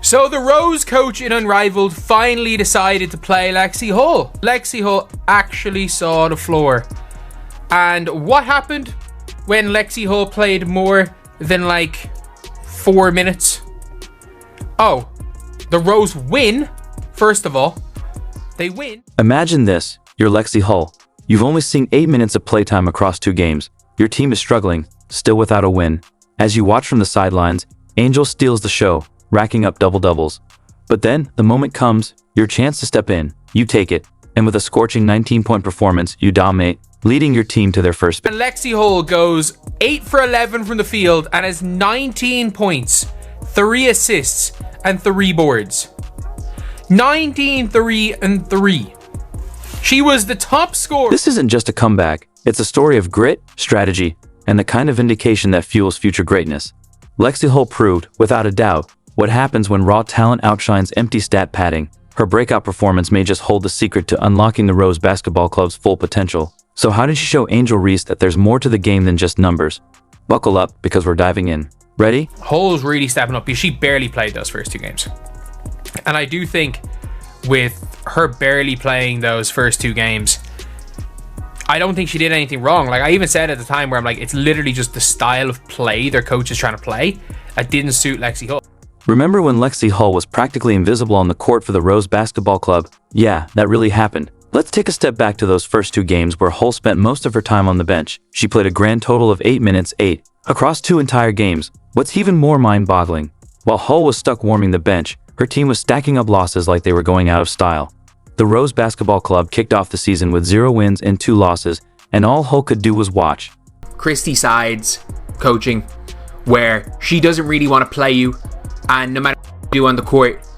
So the Rose coach in Unrivaled finally decided to play Lexie Hull. Lexie Hull actually saw the floor. And what happened when Lexie Hull played more than like 4 minutes? Oh, the Rose win. First of all, they win. Imagine this, you're Lexie Hull. You've only seen 8 minutes of playtime across 2 games. Your team is struggling, still without a win. As you watch from the sidelines, Angel steals the show, racking up double-doubles. But then, the moment comes, your chance to step in. You take it, and with a scorching 19-point performance, you dominate, leading your team to their first. And Lexie Hull goes 8 for 11 from the field and has 19 points, 3 assists, and 3 boards. 19, 3, and 3. She was the top scorer. This isn't just a comeback. It's a story of grit, strategy, and the kind of vindication that fuels future greatness. Lexie Hull proved, without a doubt, what happens when raw talent outshines empty stat padding. Her breakout performance may just hold the secret to unlocking the Rose Basketball Club's full potential. So how did she show Angel Reese that there's more to the game than just numbers? Buckle up, because we're diving in. Ready? Hull's really stepping up because she barely played those first 2 games. And I do think with her barely playing those first 2 games, I don't think she did anything wrong. Like I even said at the time where I'm like, it's literally just the style of play their coach is trying to play that didn't suit Lexie Hull. Remember when Lexie Hull was practically invisible on the court for the Rose Basketball Club? Yeah, that really happened. Let's take a step back to those first 2 games where Hull spent most of her time on the bench. She played a grand total of 8 minutes, 8, across 2 entire games. What's even more mind-boggling, while Hull was stuck warming the bench, her team was stacking up losses like they were going out of style. The Rose Basketball Club kicked off the season with 0 wins and 2 losses, and all Hull could do was watch. Christy Sides coaching, where she doesn't really want to play you, and no matter what you do on the court,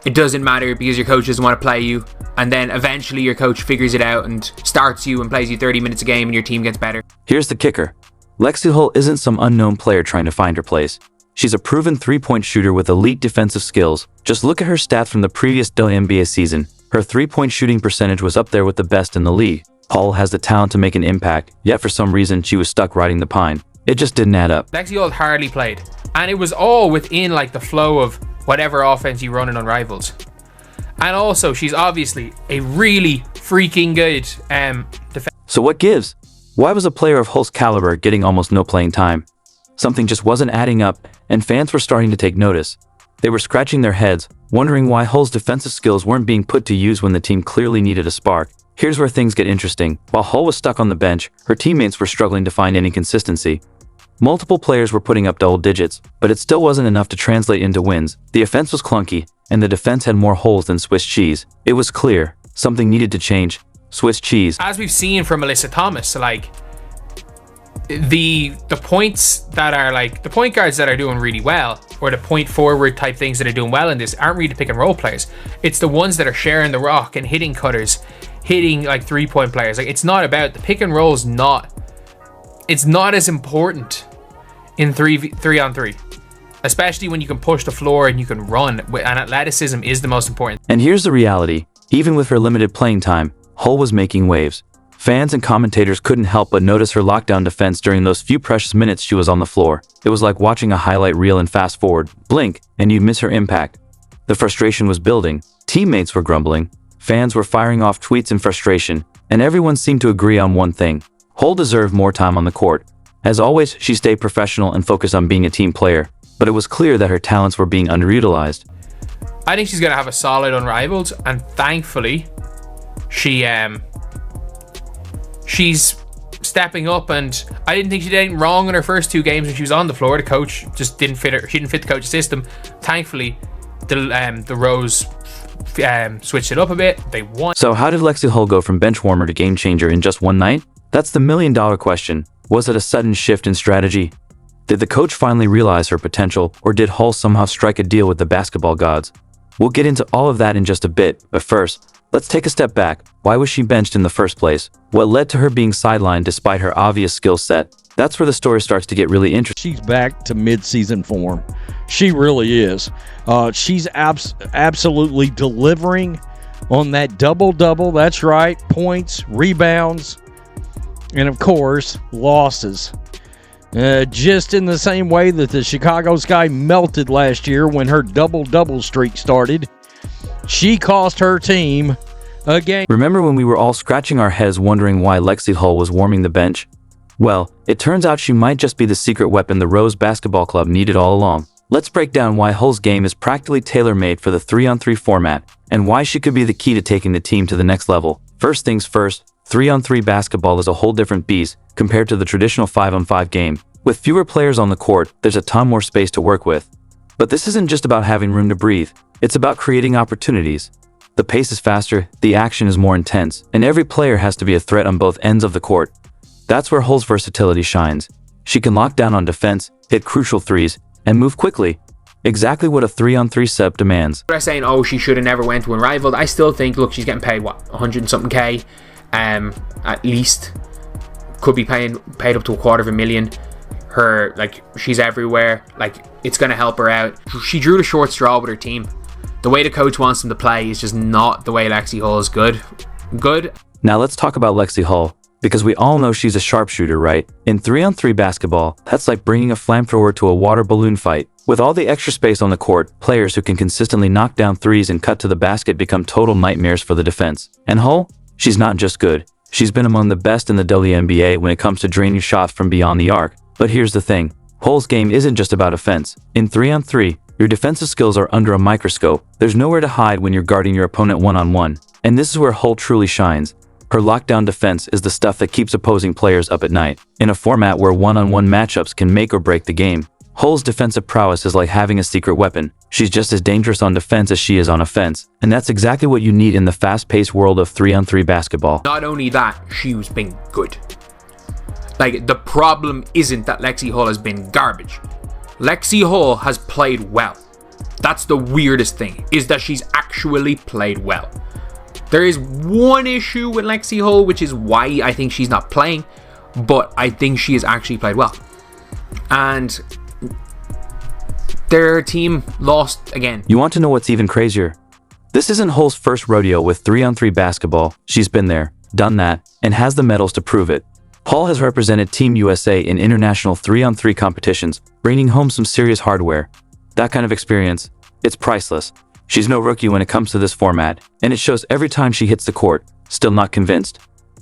it doesn't matter because your coach doesn't want to play you, and then eventually your coach figures it out and starts you and plays you 30 minutes a game and your team gets better. Here's the kicker. Lexie Hull isn't some unknown player trying to find her place. She's a proven 3-point shooter with elite defensive skills. Just look at her stats from the previous WNBA season. Her 3-point shooting percentage was up there with the best in the league. Hull has the talent to make an impact, yet for some reason she was stuck riding the pine. It just didn't add up. Lexie Hull hardly played, and it was all within like the flow of whatever offense you run in Unrivaled. And also, she's obviously a really freaking good defense. So what gives? Why was a player of Hull's caliber getting almost no playing time? Something just wasn't adding up, and fans were starting to take notice. They were scratching their heads, wondering why Hull's defensive skills weren't being put to use when the team clearly needed a spark. Here's where things get interesting. While Hull was stuck on the bench, her teammates were struggling to find any consistency. Multiple players were putting up double digits, but it still wasn't enough to translate into wins. The offense was clunky, and the defense had more holes than Swiss cheese. It was clear, something needed to change. Swiss cheese. As we've seen from Melissa Thomas, like the points that are like the point guards that are doing really well, or the point forward type things that are doing well in this, aren't really pick and roll players. It's the ones that are sharing the rock and hitting cutters, hitting like 3-point players. Like it's not about the pick and roll. It's not as important in 3-on-3, especially when you can push the floor and you can run, and athleticism is the most important. And here's the reality. Even with her limited playing time, Hull was making waves. Fans and commentators couldn't help but notice her lockdown defense during those few precious minutes she was on the floor. It was like watching a highlight reel and fast forward, blink, and you'd miss her impact. The frustration was building, teammates were grumbling, fans were firing off tweets in frustration, and everyone seemed to agree on one thing. Hull deserved more time on the court. As always, she stayed professional and focused on being a team player, but it was clear that her talents were being underutilized. I think she's going to have a solid Unrivaled, and thankfully, she's stepping up, and I didn't think she did anything wrong in her first 2 games when she was on the floor. The coach just didn't fit her. She didn't fit the coach's system. Thankfully, the Rose switched it up a bit. They won. So how did Lexie Hull go from bench warmer to game changer in just one night? That's the million-dollar question. Was it a sudden shift in strategy? Did the coach finally realize her potential, or did Hull somehow strike a deal with the basketball gods? We'll get into all of that in just a bit, but first, let's take a step back. Why was she benched in the first place? What led to her being sidelined despite her obvious skill set? That's where the story starts to get really interesting. She's back to mid-season form. She really is. She's absolutely delivering on that double-double. That's right. Points, rebounds, and of course, losses. Just in the same way that the Chicago Sky melted last year when her double-double streak started, she cost her team a game. Remember when we were all scratching our heads wondering why Lexie Hull was warming the bench? Well, it turns out she might just be the secret weapon the Rose Basketball Club needed all along. Let's break down why Hull's game is practically tailor-made for the 3-on-3 format, and why she could be the key to taking the team to the next level. First things first, 3-on-3 basketball is a whole different beast compared to the traditional 5-on-5 game. With fewer players on the court, there's a ton more space to work with. But this isn't just about having room to breathe, it's about creating opportunities. The pace is faster, the action is more intense, and every player has to be a threat on both ends of the court. That's where Hull's versatility shines. She can lock down on defense, hit crucial threes, and move quickly. Exactly what a 3-on-3 setup demands. They're saying, oh, she should have never went to Unrivaled. I still think, look, she's getting paid, what, 100 and something K? At least. Could be paid up to $250,000. Her, like, she's everywhere. Like, it's going to help her out. She drew the short straw with her team. The way the coach wants them to play is just not the way Lexie Hull is good. Now let's talk about Lexie Hull, because we all know she's a sharpshooter, right? In 3-on-3 basketball, that's like bringing a flamethrower to a water balloon fight. With all the extra space on the court, players who can consistently knock down threes and cut to the basket become total nightmares for the defense. And Hull? She's not just good. She's been among the best in the WNBA when it comes to draining shots from beyond the arc. But here's the thing. Hull's game isn't just about offense. In 3-on-3, your defensive skills are under a microscope. There's nowhere to hide when you're guarding your opponent one-on-one. And this is where Hull truly shines. Her lockdown defense is the stuff that keeps opposing players up at night. In a format where one-on-one matchups can make or break the game, Hull's defensive prowess is like having a secret weapon. She's just as dangerous on defense as she is on offense. And that's exactly what you need in the fast-paced world of 3-on-3 basketball. Not only that, she's been good. Like, the problem isn't that Lexie Hull has been garbage. Lexie Hull has played well. That's the weirdest thing, is that she's actually played well. There is one issue with Lexie Hull, which is why I think she's not playing, but I think she has actually played well. And their team lost again. You want to know what's even crazier? This isn't Hull's first rodeo with 3-on-3 basketball. She's been there, done that, and has the medals to prove it. Hull has represented Team USA in international 3-on-3 competitions, bringing home some serious hardware. That kind of experience, it's priceless. She's no rookie when it comes to this format, and it shows every time she hits the court. Still not convinced?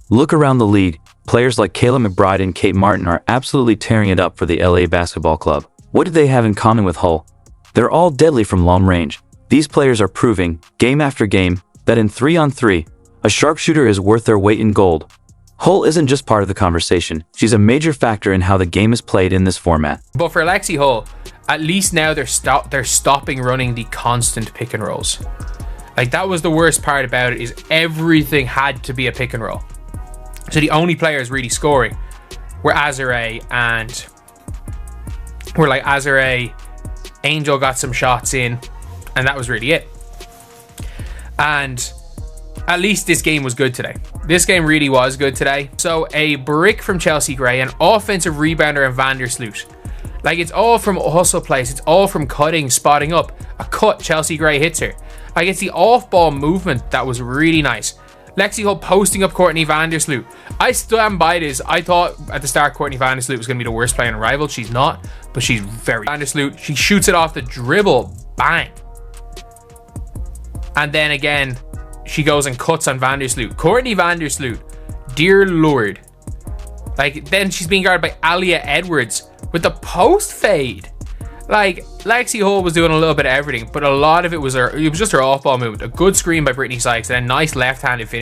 Look around the league. Players like Kayla McBride and Kate Martin are absolutely tearing it up for the LA Basketball Club. What do they have in common with Hull? They're all deadly from long range. These players are proving, game after game, that in 3-on-3, a sharpshooter is worth their weight in gold. Hull isn't just part of the conversation. She's a major factor in how the game is played in this format. But for Lexie Hull, at least now they're stopping running the constant pick and rolls. Like, that was the worst part about it, is everything had to be a pick and roll. So the only players really scoring were Azare and Angel got some shots in, and that was really it. And at least this game was good today. This game really was good today. So a brick from Chelsea Gray, an offensive rebounder in Vandersloot. Like, it's all from hustle plays. It's all from cutting, spotting up. A cut, Chelsea Gray hits her. Like, it's the off-ball movement that was really nice. Lexie Hull posting up Courtney Vandersloot. I stand by this. I thought at the start Courtney Vandersloot was going to be the worst player in Rival. She's not, but she's very Vandersloot. She shoots it off the dribble. Bang. And then again, she goes and cuts on Vandersloot. Courtney Vandersloot, dear Lord. Like, then she's being guarded by Alia Edwards with the post fade. Like, Lexie Hull was doing a little bit of everything, but a lot of it was just her off-ball movement. A good screen by Brittany Sykes and a nice left-handed finish.